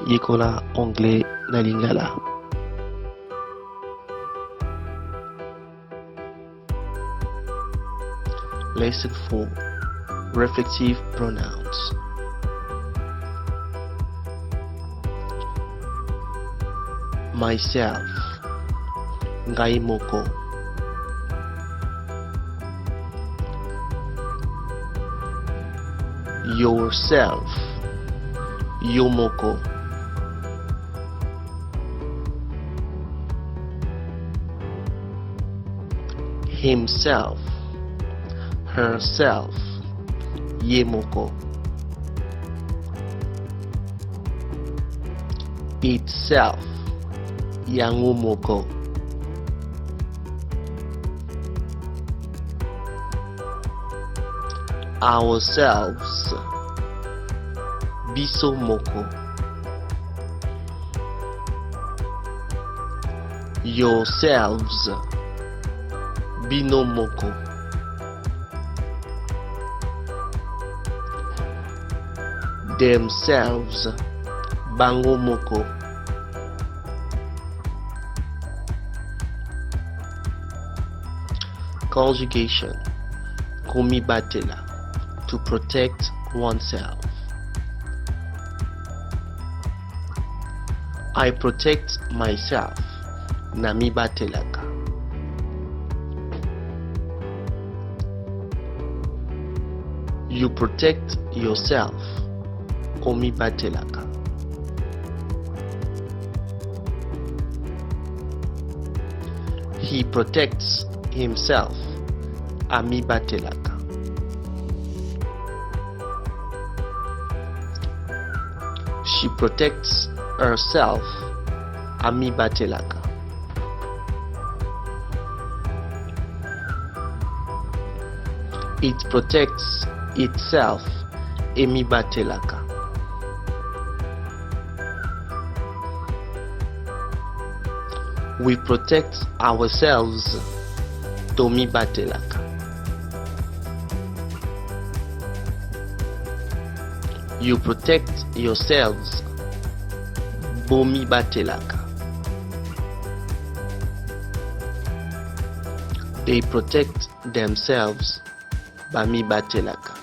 Yekola Anglais na Lingala. Lesson 4. Reflexive pronouns. Myself, ngai moko. Yourself, yo moko. Himself, herself, ye moko. Itself, yango moko. Ourselves, biso moko. Yourselves, bino moko. Themselves, bango moko. Conjugation, kumibatela, to protect oneself. I protect myself, namibatelaka. You protect yourself, omibatelaka. He protects himself, amibatelaka. She protects herself, amibatelaka. It protects itself, emibatelaka. We protect ourselves, tomibatelaka. You protect yourselves, bomibatelaka. They protect themselves, bamibatelaka.